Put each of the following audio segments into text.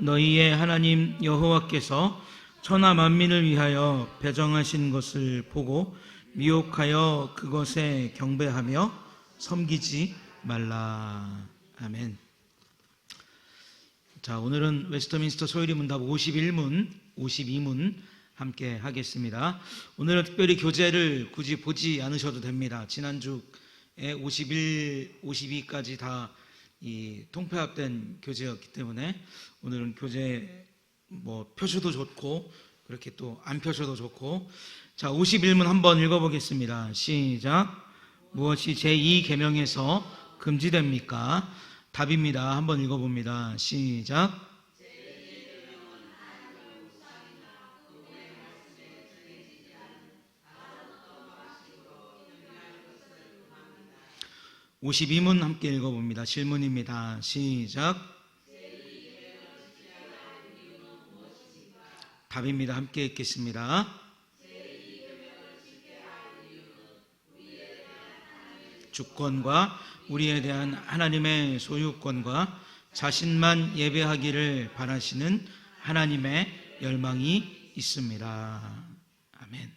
너희의 하나님 여호와께서 천하 만민을 위하여 배정하신 것을 보고 미혹하여 그것에 경배하며 섬기지 말라. 아멘. 자, 오늘은 웨스터민스터 소요리 문답 51문, 52문 함께 하겠습니다. 오늘은 특별히 교재를 굳이 보지 않으셔도 됩니다. 지난주에 51, 52까지 다 이 통폐합된 교재였기 때문에 오늘은 교재 표셔도 좋고 그렇게 또 안 펴셔도 좋고. 자, 51문 한번 읽어보겠습니다. 시작. 무엇이 제2계명에서 금지됩니까? 답입니다. 한번 읽어봅니다. 시작. 52문 함께 읽어봅니다. 질문입니다. 시작. 답입니다. 함께 읽겠습니다. 주권과 우리에 대한 하나님의 소유권과 자신만 예배하기를 바라시는 하나님의 열망이 있습니다. 아멘.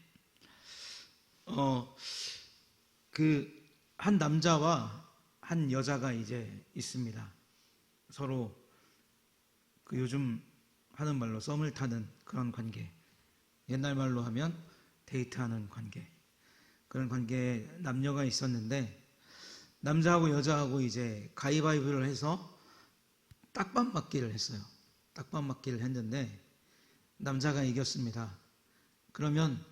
한 남자와 한 여자가 이제 있습니다. 서로 요즘 하는 말로 썸을 타는 그런 관계, 옛날 말로 하면 데이트하는 관계, 그런 관계에 남녀가 있었는데 남자하고 여자하고 이제 가위바위보를 해서 딱밤 맞기를 했어요. 딱밤 맞기를 했는데 남자가 이겼습니다. 그러면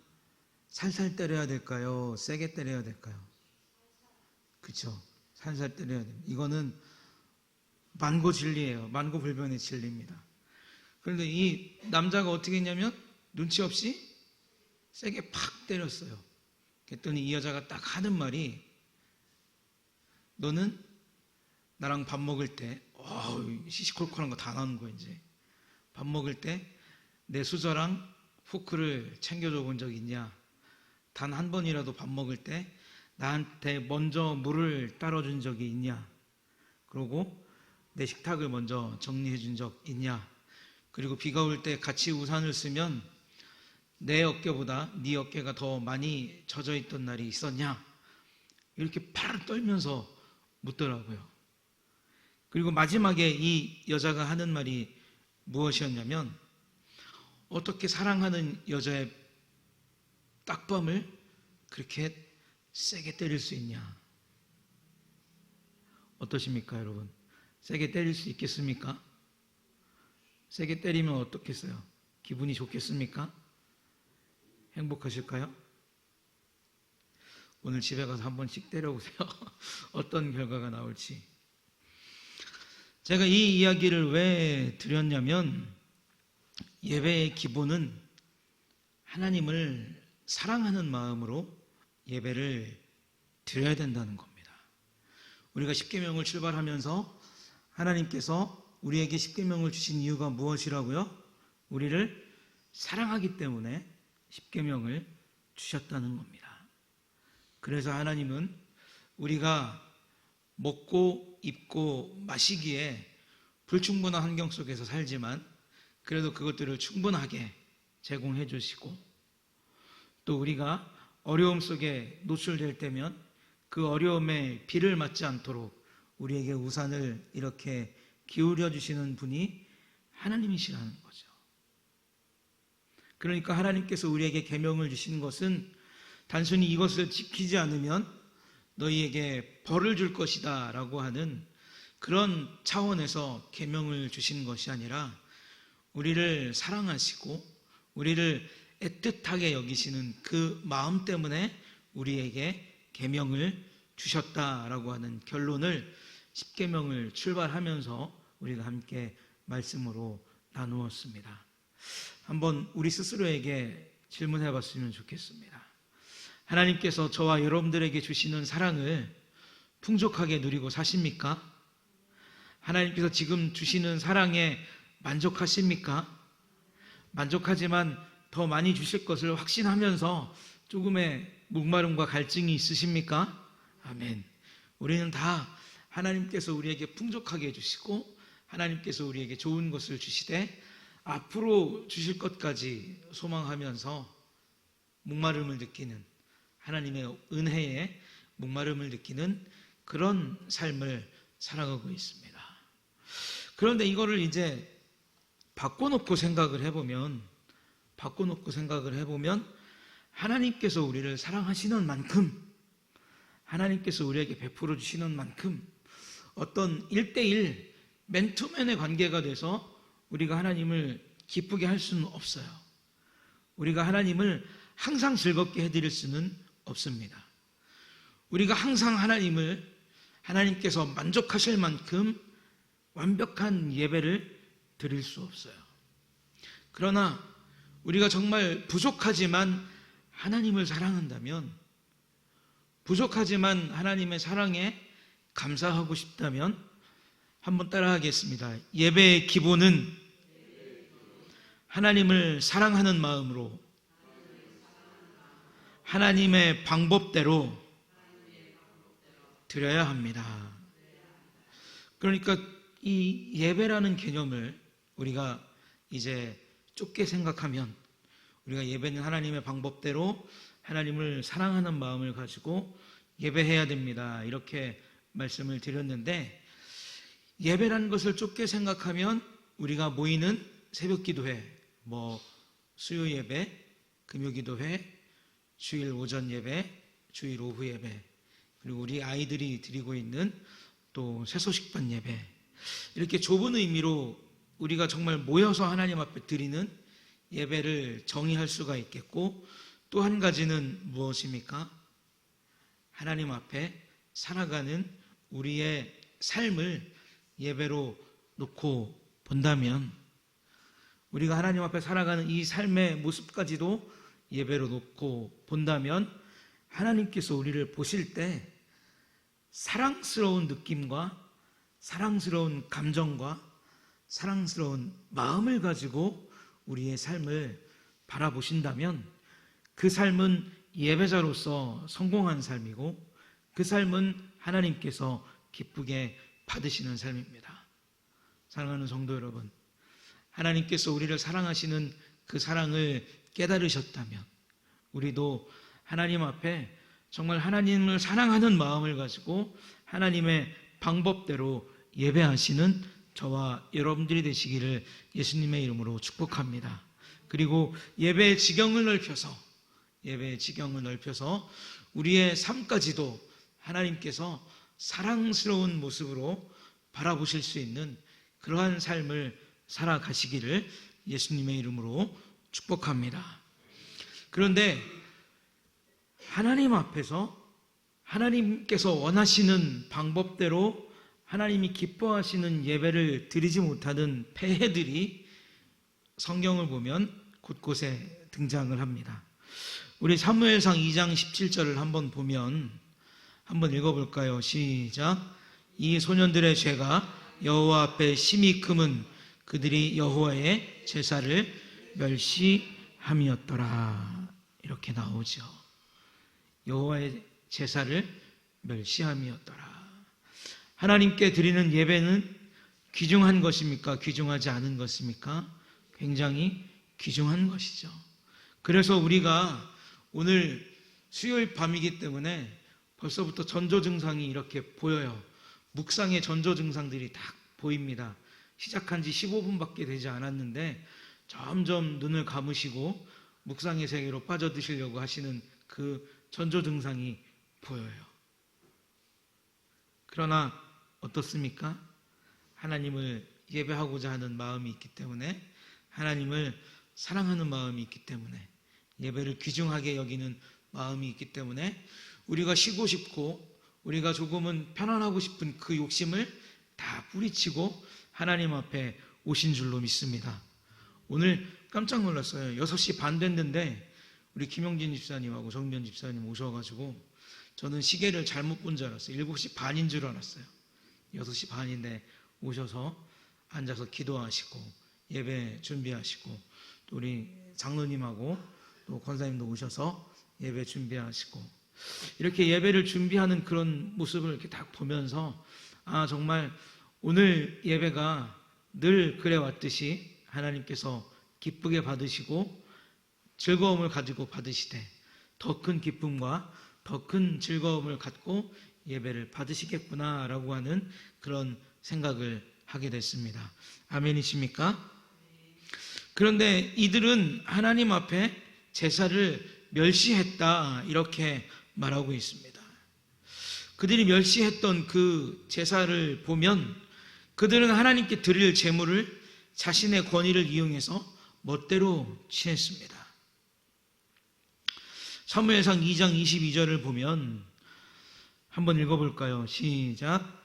살살 때려야 될까요? 세게 때려야 될까요? 그렇죠. 살살 때려야 됩니다. 이거는 만고진리예요. 만고불변의 진리입니다. 그런데 이 남자가 어떻게 했냐면 눈치 없이 세게 팍 때렸어요. 그랬더니 이 여자가 딱 하는 말이, 너는 나랑 밥 먹을 때 시시콜콜한 거 다 나오는 거야. 이제 밥 먹을 때 내 수저랑 포크를 챙겨줘 본 적 있냐? 단 한 번이라도 밥 먹을 때 나한테 먼저 물을 따라준 적이 있냐? 그리고 내 식탁을 먼저 정리해 준 적 있냐? 그리고 비가 올 때 같이 우산을 쓰면 내 어깨보다 네 어깨가 더 많이 젖어 있던 날이 있었냐? 이렇게 팔을 떨면서 묻더라고요. 그리고 마지막에 이 여자가 하는 말이 무엇이었냐면, 어떻게 사랑하는 여자의 딱밤을 그렇게 세게 때릴 수 있냐? 어떠십니까, 여러분? 세게 때릴 수 있겠습니까? 세게 때리면 어떻겠어요? 기분이 좋겠습니까? 행복하실까요? 오늘 집에 가서 한 번씩 때려보세요. 어떤 결과가 나올지. 제가 이 이야기를 왜 드렸냐면, 예배의 기본은 하나님을 사랑하는 마음으로 예배를 드려야 된다는 겁니다. 우리가 십계명을 출발하면서 하나님께서 우리에게 십계명을 주신 이유가 무엇이라고요? 우리를 사랑하기 때문에 십계명을 주셨다는 겁니다. 그래서 하나님은 우리가 먹고 입고 마시기에 불충분한 환경 속에서 살지만 그래도 그것들을 충분하게 제공해 주시고, 또 우리가 어려움 속에 노출될 때면 그 어려움에 비를 맞지 않도록 우리에게 우산을 이렇게 기울여 주시는 분이 하나님이시라는 거죠. 그러니까 하나님께서 우리에게 계명을 주신 것은 단순히 이것을 지키지 않으면 너희에게 벌을 줄 것이다 라고 하는 그런 차원에서 계명을 주신 것이 아니라, 우리를 사랑하시고 우리를 애틋하게 여기시는 그 마음 때문에 우리에게 계명을 주셨다라고 하는 결론을 십계명을 출발하면서 우리가 함께 말씀으로 나누었습니다. 한번 우리 스스로에게 질문해 봤으면 좋겠습니다. 하나님께서 저와 여러분들에게 주시는 사랑을 풍족하게 누리고 사십니까? 하나님께서 지금 주시는 사랑에 만족하십니까? 만족하지만 더 많이 주실 것을 확신하면서 조금의 목마름과 갈증이 있으십니까? 아멘. 우리는 다 하나님께서 우리에게 풍족하게 해주시고 하나님께서 우리에게 좋은 것을 주시되 앞으로 주실 것까지 소망하면서 목마름을 느끼는, 하나님의 은혜에 목마름을 느끼는 그런 삶을 살아가고 있습니다. 그런데 이거를 이제 바꿔놓고 생각을 해보면 하나님께서 우리를 사랑하시는 만큼, 하나님께서 우리에게 베풀어 주시는 만큼 어떤 1대1 맨투맨의 관계가 돼서 우리가 하나님을 기쁘게 할 수는 없어요. 우리가 하나님을 항상 즐겁게 해드릴 수는 없습니다. 우리가 항상 하나님께서 만족하실 만큼 완벽한 예배를 드릴 수 없어요. 그러나 우리가 정말 부족하지만 하나님을 사랑한다면, 부족하지만 하나님의 사랑에 감사하고 싶다면 한번 따라하겠습니다. 예배의 기본은 하나님을 사랑하는 마음으로 하나님의 방법대로 드려야 합니다. 그러니까 이 예배라는 개념을 우리가 이제 좁게 생각하면, 우리가 예배는 하나님의 방법대로 하나님을 사랑하는 마음을 가지고 예배해야 됩니다, 이렇게 말씀을 드렸는데, 예배라는 것을 좁게 생각하면 우리가 모이는 새벽기도회, 수요 예배, 금요기도회, 주일 오전 예배, 주일 오후 예배, 그리고 우리 아이들이 드리고 있는 또 새소식반 예배, 이렇게 좁은 의미로 우리가 정말 모여서 하나님 앞에 드리는 예배를 정의할 수가 있겠고, 또 한 가지는 무엇입니까? 하나님 앞에 살아가는 우리의 삶을 예배로 놓고 본다면, 우리가 하나님 앞에 살아가는 이 삶의 모습까지도 예배로 놓고 본다면, 하나님께서 우리를 보실 때 사랑스러운 느낌과 사랑스러운 감정과 사랑스러운 마음을 가지고 우리의 삶을 바라보신다면, 그 삶은 예배자로서 성공한 삶이고, 그 삶은 하나님께서 기쁘게 받으시는 삶입니다. 사랑하는 성도 여러분, 하나님께서 우리를 사랑하시는 그 사랑을 깨달으셨다면, 우리도 하나님 앞에 정말 하나님을 사랑하는 마음을 가지고 하나님의 방법대로 예배하시는 저와 여러분들이 되시기를 예수님의 이름으로 축복합니다. 그리고 예배의 지경을 넓혀서 우리의 삶까지도 하나님께서 사랑스러운 모습으로 바라보실 수 있는 그러한 삶을 살아가시기를 예수님의 이름으로 축복합니다. 그런데 하나님 앞에서 하나님께서 원하시는 방법대로 하나님이 기뻐하시는 예배를 드리지 못하는 폐해들이 성경을 보면 곳곳에 등장을 합니다. 우리 사무엘상 2장 17절을 한번 보면, 한번 읽어볼까요? 시작. 이 소년들의 죄가 여호와 앞에 심히 크면 그들이 여호와의 제사를 멸시함이었더라. 이렇게 나오죠. 여호와의 제사를 멸시함이었더라. 하나님께 드리는 예배는 귀중한 것입니까? 귀중하지 않은 것입니까? 굉장히 귀중한 것이죠. 그래서 우리가 오늘 수요일 밤이기 때문에 벌써부터 전조 증상이 이렇게 보여요. 묵상의 전조 증상들이 딱 보입니다. 시작한 지 15분밖에 되지 않았는데 점점 눈을 감으시고 묵상의 세계로 빠져드시려고 하시는 그 전조 증상이 보여요. 그러나 어떻습니까? 하나님을 예배하고자 하는 마음이 있기 때문에, 하나님을 사랑하는 마음이 있기 때문에, 예배를 귀중하게 여기는 마음이 있기 때문에 우리가 쉬고 싶고 우리가 조금은 편안하고 싶은 그 욕심을 다 뿌리치고 하나님 앞에 오신 줄로 믿습니다. 오늘 깜짝 놀랐어요. 6시 반 됐는데 우리 김영진 집사님하고 정변 집사님 오셔가지고 저는 시계를 잘못 본 줄 알았어요. 7시 반인 줄 알았어요. 6시 반인데 오셔서 앉아서 기도하시고 예배 준비하시고, 또 우리 장로님하고 또 권사님도 오셔서 예배 준비하시고, 이렇게 예배를 준비하는 그런 모습을 이렇게 딱 보면서, 정말 오늘 예배가 늘 그래왔듯이 하나님께서 기쁘게 받으시고 즐거움을 가지고 받으시되 더 큰 기쁨과 더 큰 즐거움을 갖고 예배를 받으시겠구나라고 하는 그런 생각을 하게 됐습니다. 아멘이십니까? 그런데 이들은 하나님 앞에 제사를 멸시했다 이렇게 말하고 있습니다. 그들이 멸시했던 그 제사를 보면 그들은 하나님께 드릴 제물을 자신의 권위를 이용해서 멋대로 취했습니다. 사무엘상 2장 22절을 보면 한번 읽어볼까요? 시작.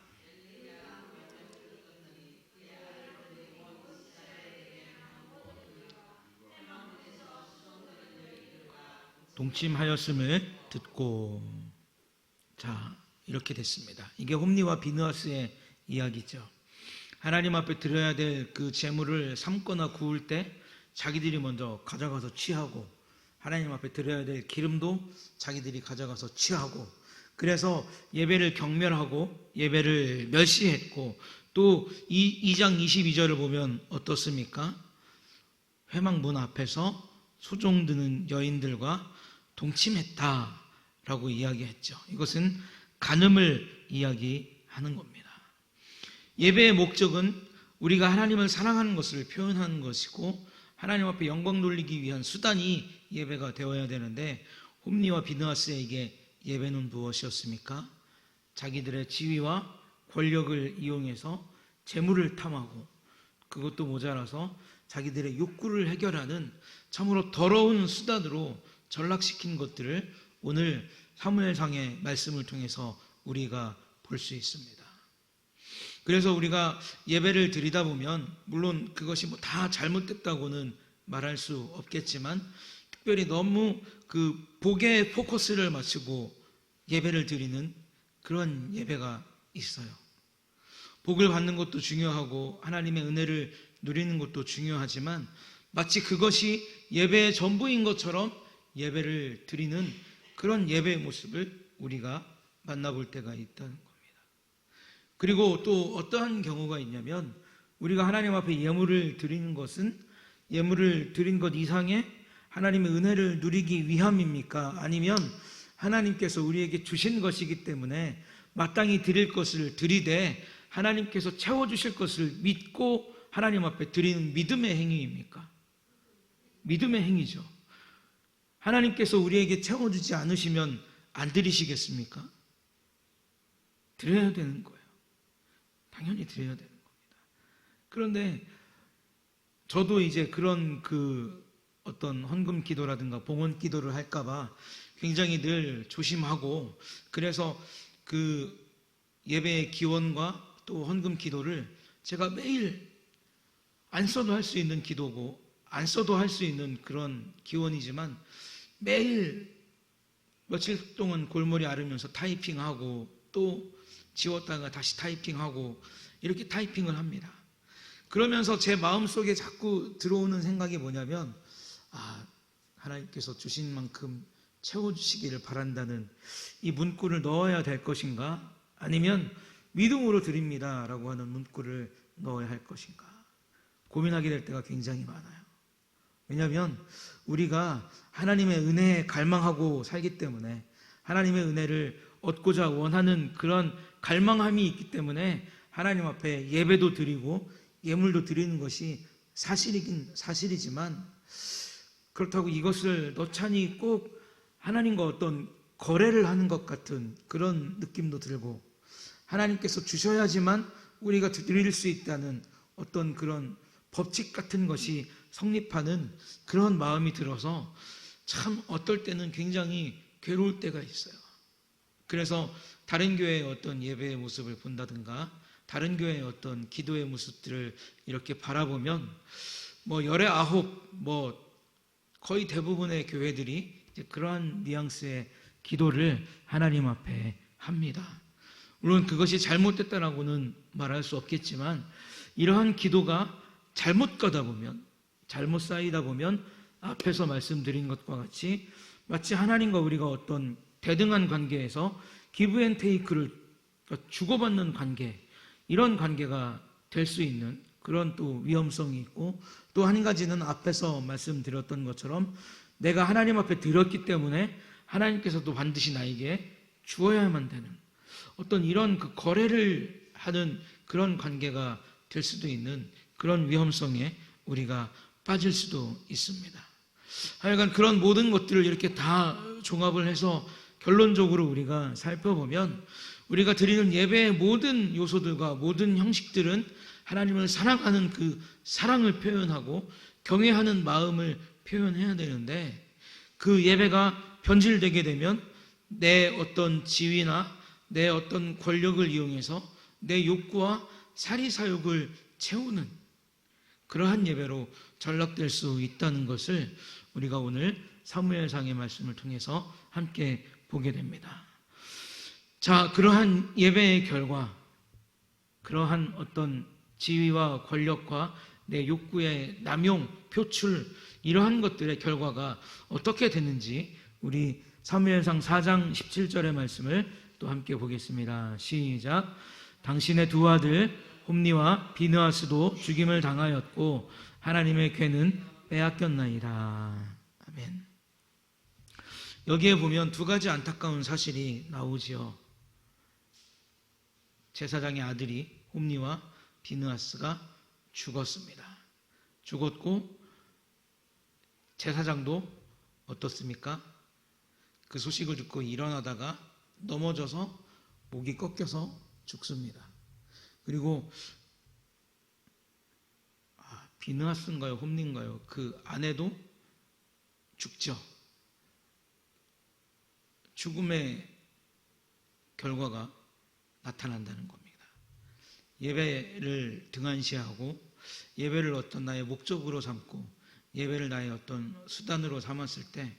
동침하였음을 듣고, 자, 이렇게 됐습니다. 이게 홈리와 비느하스의 이야기죠. 하나님 앞에 드려야 될 그 제물을 삶거나 구울 때 자기들이 먼저 가져가서 취하고, 하나님 앞에 드려야 될 기름도 자기들이 가져가서 취하고, 그래서 예배를 경멸하고 예배를 멸시했고, 또 2장 22절을 보면 어떻습니까? 회막문 앞에서 소종 드는 여인들과 동침했다라고 이야기했죠. 이것은 간음을 이야기하는 겁니다. 예배의 목적은 우리가 하나님을 사랑하는 것을 표현하는 것이고 하나님 앞에 영광 돌리기 위한 수단이 예배가 되어야 되는데, 홈리와 비느하스에게 예배는 무엇이었습니까? 자기들의 지위와 권력을 이용해서 재물을 탐하고, 그것도 모자라서 자기들의 욕구를 해결하는 참으로 더러운 수단으로 전락시킨 것들을 오늘 사무엘상의 말씀을 통해서 우리가 볼 수 있습니다. 그래서 우리가 예배를 드리다 보면 물론 그것이 뭐 다 잘못됐다고는 말할 수 없겠지만, 특별히 너무 그 복에 포커스를 맞추고 예배를 드리는 그런 예배가 있어요. 복을 받는 것도 중요하고 하나님의 은혜를 누리는 것도 중요하지만 마치 그것이 예배의 전부인 것처럼 예배를 드리는 그런 예배의 모습을 우리가 만나볼 때가 있다는 겁니다. 그리고 또 어떠한 경우가 있냐면, 우리가 하나님 앞에 예물을 드리는 것은 예물을 드린 것 이상의 하나님의 은혜를 누리기 위함입니까? 아니면 하나님께서 우리에게 주신 것이기 때문에 마땅히 드릴 것을 드리되 하나님께서 채워주실 것을 믿고 하나님 앞에 드리는 믿음의 행위입니까? 믿음의 행위죠. 하나님께서 우리에게 채워주지 않으시면 안 드리시겠습니까? 드려야 되는 거예요. 당연히 드려야 되는 겁니다. 그런데 저도 이제 그런 어떤 헌금 기도라든가 봉헌 기도를 할까봐 굉장히 늘 조심하고, 그래서 그 예배의 기원과 또 헌금 기도를 제가 매일 안 써도 할 수 있는 기도고 안 써도 할 수 있는 그런 기원이지만 매일 며칠 동안 골머리 앓으면서 타이핑하고 또 지웠다가 다시 타이핑하고 이렇게 타이핑을 합니다. 그러면서 제 마음속에 자꾸 들어오는 생각이 뭐냐면, 하나님께서 주신 만큼 채워주시기를 바란다는 이 문구를 넣어야 될 것인가, 아니면 믿음으로 드립니다 라고 하는 문구를 넣어야 할 것인가 고민하게 될 때가 굉장히 많아요. 왜냐하면 우리가 하나님의 은혜에 갈망하고 살기 때문에, 하나님의 은혜를 얻고자 원하는 그런 갈망함이 있기 때문에 하나님 앞에 예배도 드리고 예물도 드리는 것이 사실이긴 사실이지만, 그렇다고 이것을 너찬히 꼭 하나님과 어떤 거래를 하는 것 같은 그런 느낌도 들고, 하나님께서 주셔야지만 우리가 드릴 수 있다는 어떤 그런 법칙 같은 것이 성립하는 그런 마음이 들어서 참 어떨 때는 굉장히 괴로울 때가 있어요. 그래서 다른 교회의 어떤 예배의 모습을 본다든가 다른 교회의 어떤 기도의 모습들을 이렇게 바라보면 열의 아홉 거의 대부분의 교회들이 이제 그러한 뉘앙스의 기도를 하나님 앞에 합니다. 물론 그것이 잘못됐다라고는 말할 수 없겠지만, 이러한 기도가 잘못 가다 보면, 잘못 쌓이다 보면 앞에서 말씀드린 것과 같이 마치 하나님과 우리가 어떤 대등한 관계에서 기브 앤 테이크를 주고받는 관계, 이런 관계가 될 수 있는 그런 또 위험성이 있고, 또 한 가지는 앞에서 말씀드렸던 것처럼 내가 하나님 앞에 드렸기 때문에 하나님께서도 반드시 나에게 주어야만 되는 어떤 이런 그 거래를 하는 그런 관계가 될 수도 있는 그런 위험성에 우리가 빠질 수도 있습니다. 하여간 그런 모든 것들을 이렇게 다 종합을 해서 결론적으로 우리가 살펴보면 우리가 드리는 예배의 모든 요소들과 모든 형식들은 하나님을 사랑하는 그 사랑을 표현하고 경외하는 마음을 표현해야 되는데, 그 예배가 변질되게 되면 내 어떤 지위나 내 어떤 권력을 이용해서 내 욕구와 사리사욕을 채우는 그러한 예배로 전락될 수 있다는 것을 우리가 오늘 사무엘상의 말씀을 통해서 함께 보게 됩니다. 자, 그러한 예배의 결과, 그러한 어떤 지위와 권력과 내 욕구의 남용, 표출, 이러한 것들의 결과가 어떻게 됐는지 우리 사무엘상 4장 17절의 말씀을 또 함께 보겠습니다. 시작. 당신의 두 아들 홈니와 비느하스도 죽임을 당하였고 하나님의 궤는 빼앗겼나이다. 아멘. 여기에 보면 두 가지 안타까운 사실이 나오지요. 제사장의 아들이 홈니와 비느하스가 죽었습니다. 죽었고 제사장도 어떻습니까? 그 소식을 듣고 일어나다가 넘어져서 목이 꺾여서 죽습니다. 그리고 비느하스인가요? 홈니인가요? 그 아내도 죽죠. 죽음의 결과가 나타난다는 겁니다. 예배를 등한시하고 예배를 어떤 나의 목적으로 삼고 예배를 나의 어떤 수단으로 삼았을 때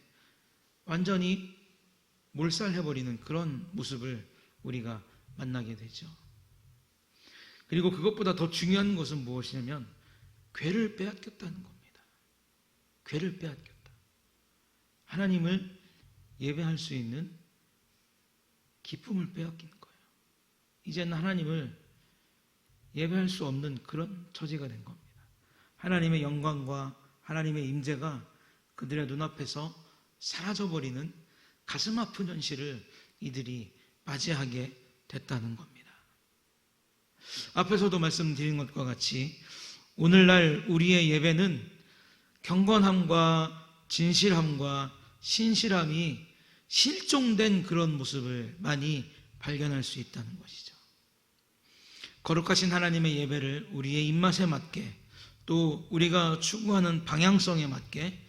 완전히 몰살해버리는 그런 모습을 우리가 만나게 되죠. 그리고 그것보다 더 중요한 것은 무엇이냐면 궤를 빼앗겼다는 겁니다. 궤를 빼앗겼다. 하나님을 예배할 수 있는 기쁨을 빼앗긴 거예요. 이제는 하나님을 예배할 수 없는 그런 처지가 된 겁니다. 하나님의 영광과 하나님의 임재가 그들의 눈앞에서 사라져버리는 가슴 아픈 현실을 이들이 맞이하게 됐다는 겁니다. 앞에서도 말씀드린 것과 같이 오늘날 우리의 예배는 경건함과 진실함과 신실함이 실종된 그런 모습을 많이 발견할 수 있다는 것이죠. 거룩하신 하나님의 예배를 우리의 입맛에 맞게, 또 우리가 추구하는 방향성에 맞게,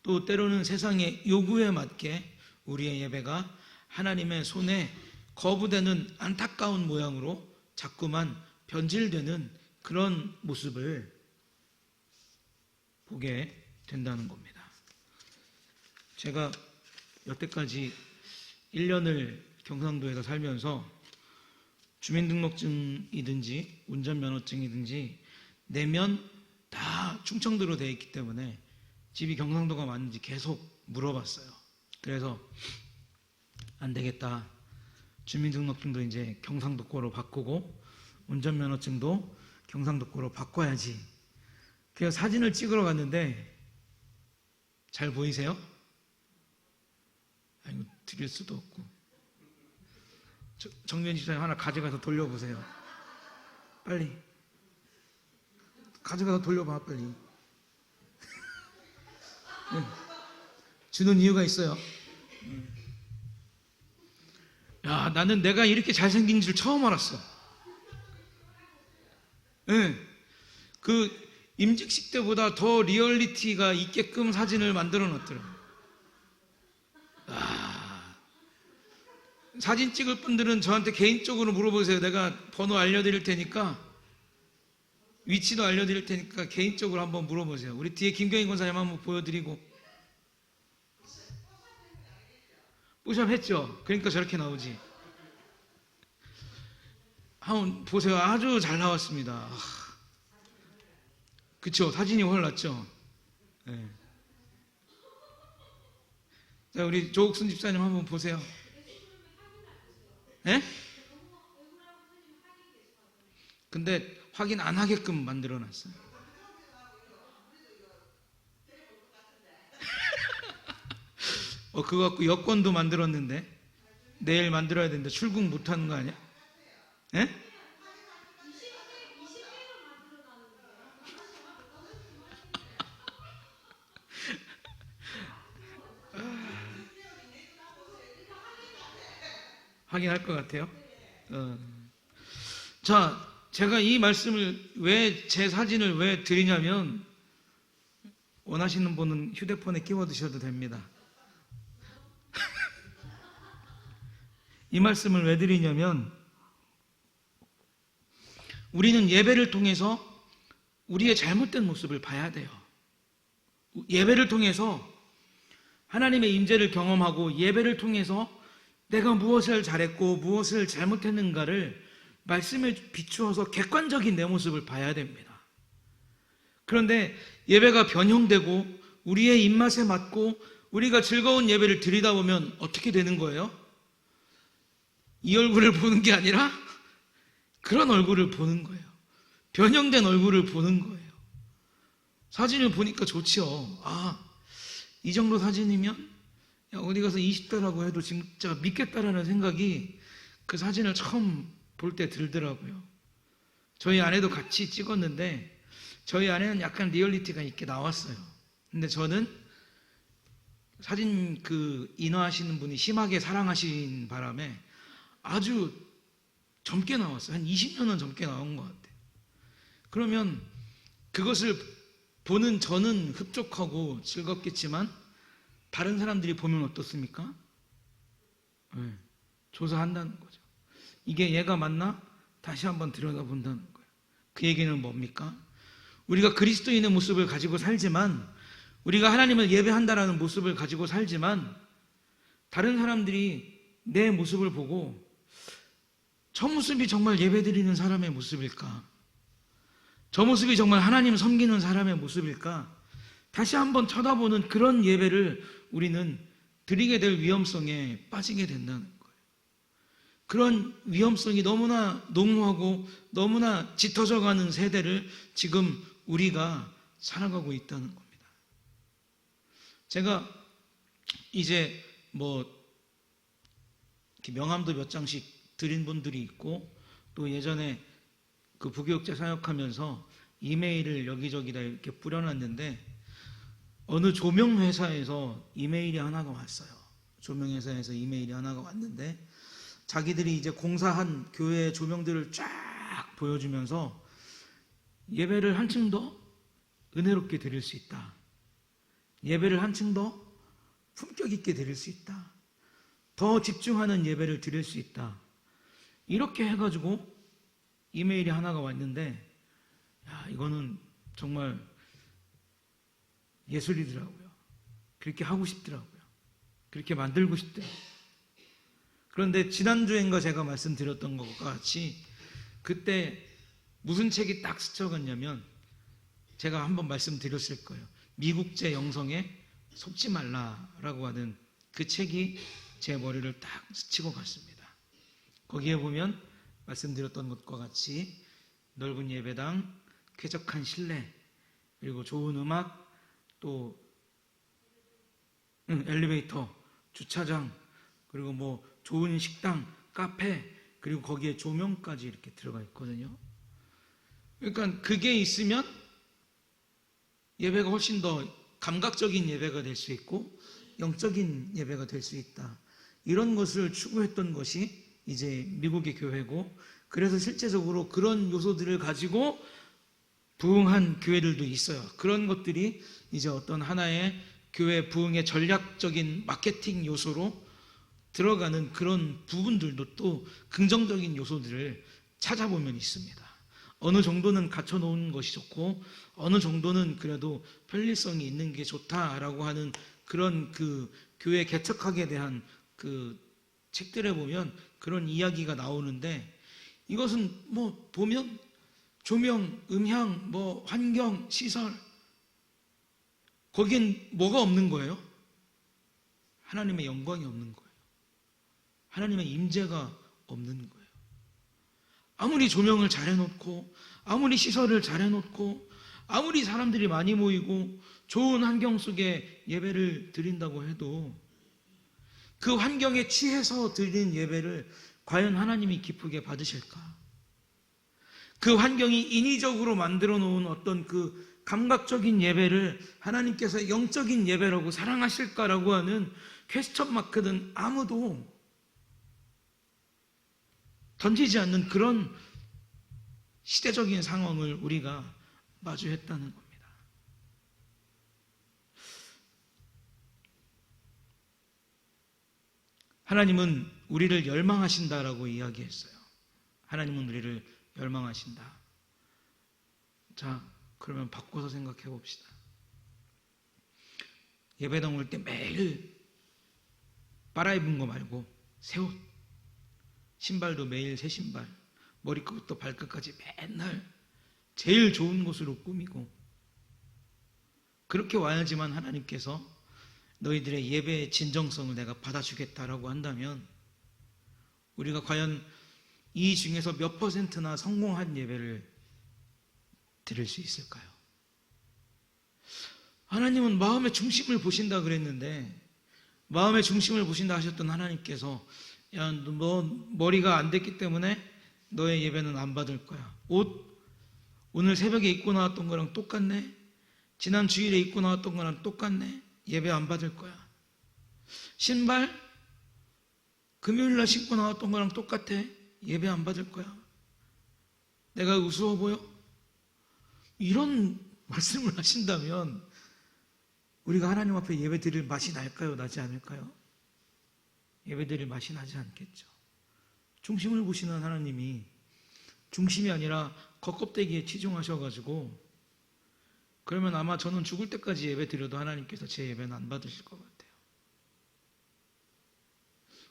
또 때로는 세상의 요구에 맞게 우리의 예배가 하나님의 손에 거부되는 안타까운 모양으로 자꾸만 변질되는 그런 모습을 보게 된다는 겁니다. 제가 여태까지 1년을 경상도에서 살면서 주민등록증이든지 운전면허증이든지 내면 다 충청도로 되어 있기 때문에 집이 경상도가 맞는지 계속 물어봤어요. 그래서 안 되겠다. 주민등록증도 이제 경상도 거로 바꾸고 운전면허증도 경상도 거로 바꿔야지. 그래서 사진을 찍으러 갔는데 잘 보이세요? 아이고, 드릴 수도 없고. 정면 집사님 하나 가져가서 돌려보세요. 빨리. 가져가서 돌려봐, 빨리. 네. 주는 이유가 있어요. 야, 나는 내가 이렇게 잘생긴 줄 처음 알았어. 네. 그 임직식 때보다 더 리얼리티가 있게끔 사진을 만들어 놨더라고요. 사진 찍을 분들은 저한테 개인적으로 물어보세요. 내가 번호 알려드릴 테니까, 위치도 알려드릴 테니까 개인적으로 한번 물어보세요. 우리 뒤에 김경희 권사님 한번 보여드리고. 뿌샵 했죠? 그러니까 저렇게 나오지. 한번 보세요. 아주 잘 나왔습니다. 그쵸? 사진이 훨 낫죠? 네. 자, 우리 조옥순 집사님 한번 보세요. 네? 근데 확인 안 하게끔 만들어 놨어요. 그거 갖고 여권도 만들었는데 내일 만들어야 되는데 출국 못 하는 거 아니야? 예? 확인할 것 같아요. 자, 제가 이 말씀을 제 사진을 왜 드리냐면, 원하시는 분은 휴대폰에 끼워 드셔도 됩니다. 이 말씀을 왜 드리냐면, 우리는 예배를 통해서 우리의 잘못된 모습을 봐야 돼요. 예배를 통해서 하나님의 임재를 경험하고, 예배를 통해서 내가 무엇을 잘했고 무엇을 잘못했는가를 말씀에 비추어서 객관적인 내 모습을 봐야 됩니다. 그런데 예배가 변형되고 우리의 입맛에 맞고 우리가 즐거운 예배를 드리다 보면 어떻게 되는 거예요? 이 얼굴을 보는 게 아니라 그런 얼굴을 보는 거예요. 변형된 얼굴을 보는 거예요. 사진을 보니까 좋지요. 이 정도 사진이면 어디 가서 20대라고 해도 진짜 믿겠다라는 생각이 그 사진을 처음 볼 때 들더라고요. 저희 아내도 같이 찍었는데 저희 아내는 약간 리얼리티가 있게 나왔어요. 근데 저는 사진 인화하시는 분이 심하게 사랑하신 바람에 아주 젊게 나왔어요. 한 20년은 젊게 나온 것 같아요. 그러면 그것을 보는 저는 흡족하고 즐겁겠지만 다른 사람들이 보면 어떻습니까? 네, 조사한다는 거죠. 이게 얘가 맞나? 다시 한번 들여다본다는 거예요. 그 얘기는 뭡니까? 우리가 그리스도인의 모습을 가지고 살지만, 우리가 하나님을 예배한다라는 모습을 가지고 살지만, 다른 사람들이 내 모습을 보고 저 모습이 정말 예배드리는 사람의 모습일까? 저 모습이 정말 하나님 섬기는 사람의 모습일까? 다시 한번 쳐다보는 그런 예배를 우리는 드리게 될 위험성에 빠지게 된다는 거예요. 그런 위험성이 너무나 농후하고 너무나 짙어져가는 세대를 지금 우리가 살아가고 있다는 겁니다. 제가 이제 명함도 몇 장씩 드린 분들이 있고, 또 예전에 그 부교육자 사역하면서 이메일을 여기저기다 이렇게 뿌려놨는데, 어느 조명회사에서 이메일이 하나가 왔어요. 조명회사에서 이메일이 하나가 왔는데, 자기들이 이제 공사한 교회의 조명들을 쫙 보여주면서 예배를 한층 더 은혜롭게 드릴 수 있다. 예배를 한층 더 품격 있게 드릴 수 있다. 더 집중하는 예배를 드릴 수 있다. 이렇게 해가지고 이메일이 하나가 왔는데, 이거는 정말 예술이더라고요. 그렇게 하고 싶더라고요. 그렇게 만들고 싶더라고요. 그런데 지난주엔가 제가 말씀드렸던 것과 같이 그때 무슨 책이 딱 스쳐갔냐면, 제가 한번 말씀드렸을 거예요. 미국제 영성에 속지 말라라고 하는 그 책이 제 머리를 딱 스치고 갔습니다. 거기에 보면 말씀드렸던 것과 같이 넓은 예배당, 쾌적한 실내, 그리고 좋은 음악, 또 엘리베이터, 주차장, 그리고 좋은 식당, 카페, 그리고 거기에 조명까지 이렇게 들어가 있거든요. 그러니까 그게 있으면 예배가 훨씬 더 감각적인 예배가 될 수 있고 영적인 예배가 될 수 있다. 이런 것을 추구했던 것이 이제 미국의 교회고, 그래서 실제적으로 그런 요소들을 가지고 부흥한 교회들도 있어요. 그런 것들이 이제 어떤 하나의 교회 부흥의 전략적인 마케팅 요소로 들어가는 그런 부분들도 또 긍정적인 요소들을 찾아보면 있습니다. 어느 정도는 갖춰놓은 것이 좋고 어느 정도는 그래도 편리성이 있는 게 좋다라고 하는 그런 그 교회 개척학에 대한 그 책들에 보면 그런 이야기가 나오는데, 이것은 보면 조명, 음향, 환경, 시설, 거긴 뭐가 없는 거예요? 하나님의 영광이 없는 거예요. 하나님의 임재가 없는 거예요. 아무리 조명을 잘 해놓고, 아무리 시설을 잘 해놓고, 아무리 사람들이 많이 모이고 좋은 환경 속에 예배를 드린다고 해도 그 환경에 취해서 드린 예배를 과연 하나님이 기쁘게 받으실까? 그 환경이 인위적으로 만들어 놓은 어떤 그 감각적인 예배를 하나님께서 영적인 예배라고 사랑하실까라고 하는 퀘스천 마크는 아무도 던지지 않는 그런 시대적인 상황을 우리가 마주했다는 겁니다. 하나님은 우리를 열망하신다라고 이야기했어요. 하나님은 우리를 열망하신다. 자, 그러면 바꿔서 생각해 봅시다. 예배당 올 때 매일 빨아입은 거 말고 새 옷, 신발도 매일 새 신발, 머리끝부터 발끝까지 맨날 제일 좋은 곳으로 꾸미고 그렇게 와야지만 하나님께서 너희들의 예배의 진정성을 내가 받아주겠다라고 한다면 우리가 과연 이 중에서 몇 %나 성공한 예배를 드릴 수 있을까요? 하나님은 마음의 중심을 보신다 그랬는데 마음의 중심을 보신다 하셨던 하나님께서 야, 너 머리가 안 됐기 때문에 너의 예배는 안 받을 거야. 옷 오늘 새벽에 입고 나왔던 거랑 똑같네. 지난 주일에 입고 나왔던 거랑 똑같네. 예배 안 받을 거야. 신발 금요일날 신고 나왔던 거랑 똑같아. 예배 안 받을 거야. 내가 우스워 보여? 이런 말씀을 하신다면 우리가 하나님 앞에 예배 드릴 맛이 날까요? 나지 않을까요? 예배 드릴 맛이 나지 않겠죠. 중심을 보시는 하나님이 중심이 아니라 겉껍데기에 치중하셔가지고 그러면 아마 저는 죽을 때까지 예배 드려도 하나님께서 제 예배는 안 받으실 것 같아요.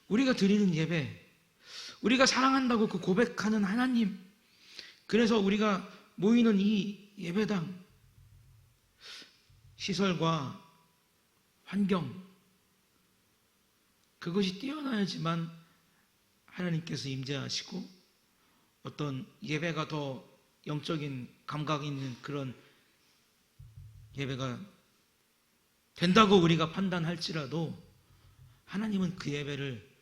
우리가 드리는 예배, 우리가 사랑한다고 그 고백하는 하나님, 그래서 우리가 모이는 이 예배당, 시설과 환경, 그것이 뛰어나야지만 하나님께서 임재하시고 어떤 예배가 더 영적인 감각 있는 그런 예배가 된다고 우리가 판단할지라도 하나님은 그 예배를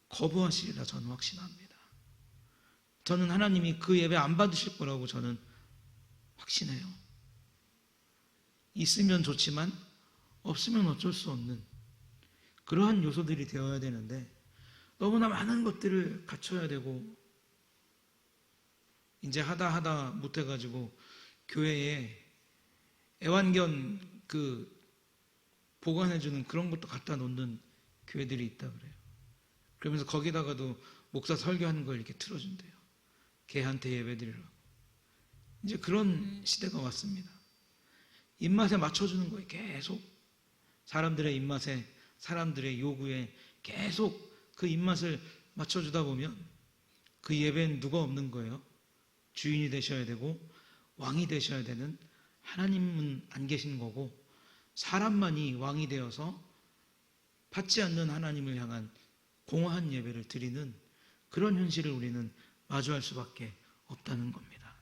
거부하시리라 저는 확신합니다. 저는 하나님이 그 예배 안 받으실 거라고 저는 확신해요. 있으면 좋지만 없으면 어쩔 수 없는 그러한 요소들이 되어야 되는데 너무나 많은 것들을 갖춰야 되고 이제 하다 못해가지고 교회에 애완견 그 보관해주는 그런 것도 갖다 놓는 교회들이 있다 그래요. 그러면서 거기다가도 목사 설교하는 걸 이렇게 틀어준대요. 개한테 예배드리라고. 이제 그런 시대가 왔습니다. 입맛에 맞춰주는 거예요. 계속 사람들의 입맛에, 사람들의 요구에 계속 그 입맛을 맞춰주다 보면 그 예배는 누가 없는 거예요? 주인이 되셔야 되고 왕이 되셔야 되는 하나님은 안 계신 거고 사람만이 왕이 되어서 받지 않는 하나님을 향한 공허한 예배를 드리는 그런 현실을 우리는 마주할 수밖에 없다는 겁니다.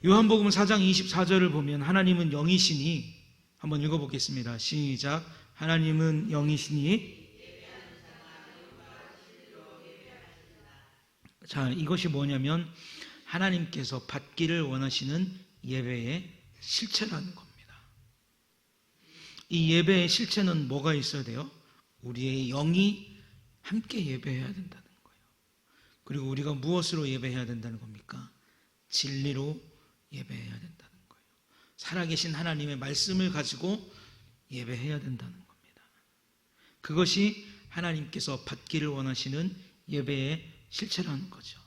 요한복음 4장 24절을 보면 하나님은 영이시니 한번 읽어보겠습니다. 시작. 하나님은 영이시니 자, 이것이 뭐냐면 하나님께서 받기를 원하시는 예배의 실체라는 겁니다. 이 예배의 실체는 뭐가 있어야 돼요? 우리의 영이 함께 예배해야 된다는 거예요. 그리고 우리가 무엇으로 예배해야 된다는 겁니까? 진리로 예배해야 된다는 거예요. 살아계신 하나님의 말씀을 가지고 예배해야 된다는 겁니다. 그것이 하나님께서 받기를 원하시는 예배의 실체라는 거죠.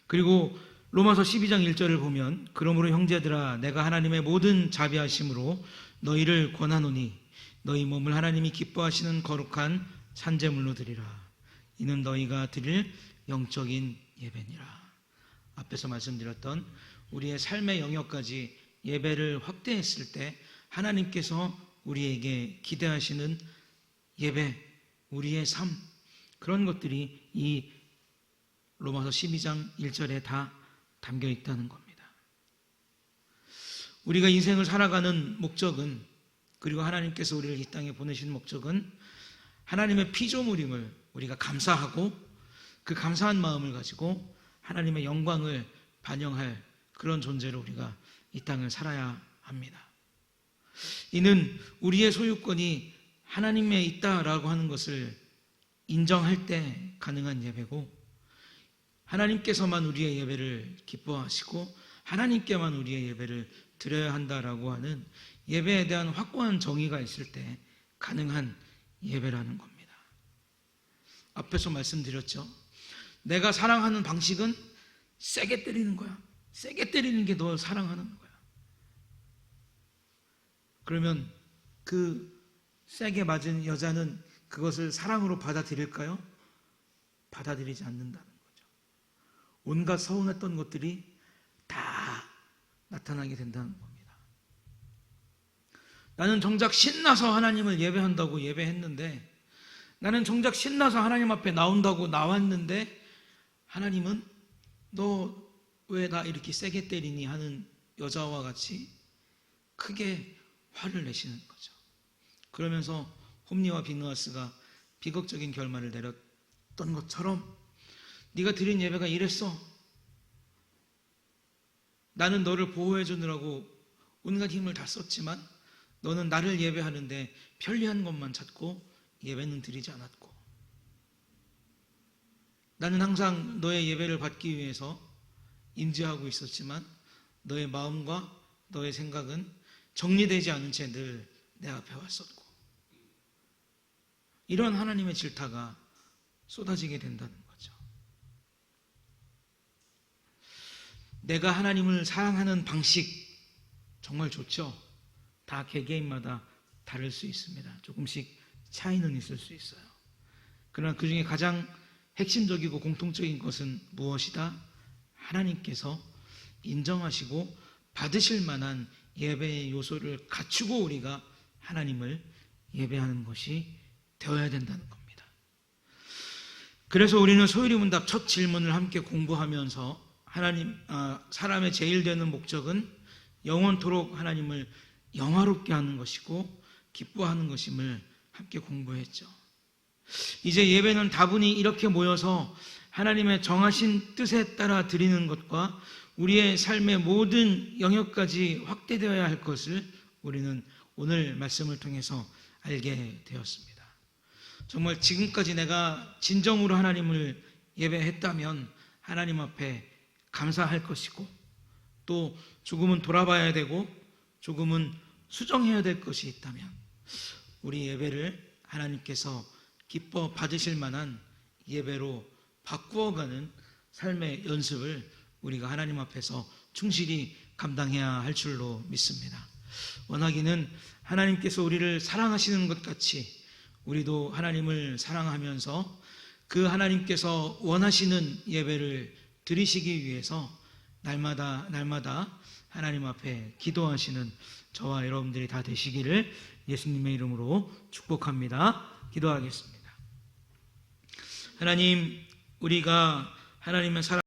그리고 로마서 12장 1절을 보면 그러므로 형제들아 내가 하나님의 모든 자비하심으로 너희를 권하노니 너희 몸을 하나님이 기뻐하시는 거룩한 산제물로 드리라. 이는 너희가 드릴 영적인 예배니라. 앞에서 말씀드렸던 우리의 삶의 영역까지 예배를 확대했을 때 하나님께서 우리에게 기대하시는 예배, 우리의 삶, 그런 것들이 이 로마서 12장 1절에 다 담겨 있다는 겁니다. 우리가 인생을 살아가는 목적은, 그리고 하나님께서 우리를 이 땅에 보내신 목적은 하나님의 피조물임을 우리가 감사하고 그 감사한 마음을 가지고 하나님의 영광을 반영할 그런 존재로 우리가 이 땅을 살아야 합니다. 이는 우리의 소유권이 하나님에 있다라고 하는 것을 인정할 때 가능한 예배고, 하나님께서만 우리의 예배를 기뻐하시고 하나님께만 우리의 예배를 드려야 한다라고 하는 예배에 대한 확고한 정의가 있을 때 가능한 예배라는 겁니다. 앞에서 말씀드렸죠. 내가 사랑하는 방식은 세게 때리는 거야. 세게 때리는 게 너 사랑하는 거야. 그러면 그 세게 맞은 여자는 그것을 사랑으로 받아들일까요? 받아들이지 않는다는 거죠. 온갖 서운했던 것들이 다 나타나게 된다는 겁니다. 나는 정작 신나서 하나님을 예배한다고 예배했는데, 나는 정작 신나서 하나님 앞에 나온다고 나왔는데, 하나님은 너 왜 나 이렇게 세게 때리니 하는 여자와 같이 크게 화를 내시는 거죠. 그러면서 홈리와 비느하스가 비극적인 결말을 내렸던 것처럼, 네가 드린 예배가 이랬어. 나는 너를 보호해 주느라고 온갖 힘을 다 썼지만 너는 나를 예배하는데 편리한 것만 찾고 예배는 드리지 않았고, 나는 항상 너의 예배를 받기 위해서 인지하고 있었지만 너의 마음과 너의 생각은 정리되지 않은 채 늘 내 앞에 왔었고, 이런 하나님의 질타가 쏟아지게 된다는 거죠. 내가 하나님을 사랑하는 방식 정말 좋죠. 다 개개인마다 다를 수 있습니다. 조금씩 차이는 있을 수 있어요. 그러나 그 중에 가장 핵심적이고 공통적인 것은 무엇이다? 하나님께서 인정하시고 받으실 만한 예배의 요소를 갖추고 우리가 하나님을 예배하는 것이 되어야 된다는 겁니다. 그래서 우리는 소율이 문답 첫 질문을 함께 공부하면서 사람의 제일 되는 목적은 영원토록 하나님을 영화롭게 하는 것이고 기뻐하는 것임을 함께 공부했죠. 이제 예배는 다분히 이렇게 모여서 하나님의 정하신 뜻에 따라 드리는 것과 우리의 삶의 모든 영역까지 확대되어야 할 것을 우리는 오늘 말씀을 통해서 알게 되었습니다. 정말 지금까지 내가 진정으로 하나님을 예배했다면 하나님 앞에 감사할 것이고, 또 조금은 돌아봐야 되고 조금은 수정해야 될 것이 있다면 우리 예배를 하나님께서 기뻐 받으실 만한 예배로 바꾸어가는 삶의 연습을 우리가 하나님 앞에서 충실히 감당해야 할 줄로 믿습니다. 원하기는 하나님께서 우리를 사랑하시는 것 같이 우리도 하나님을 사랑하면서 그 하나님께서 원하시는 예배를 드리시기 위해서 날마다 하나님 앞에 기도하시는 저와 여러분들이 다 되시기를 예수님의 이름으로 축복합니다. 기도하겠습니다. 하나님, 우리가 하나님의 사랑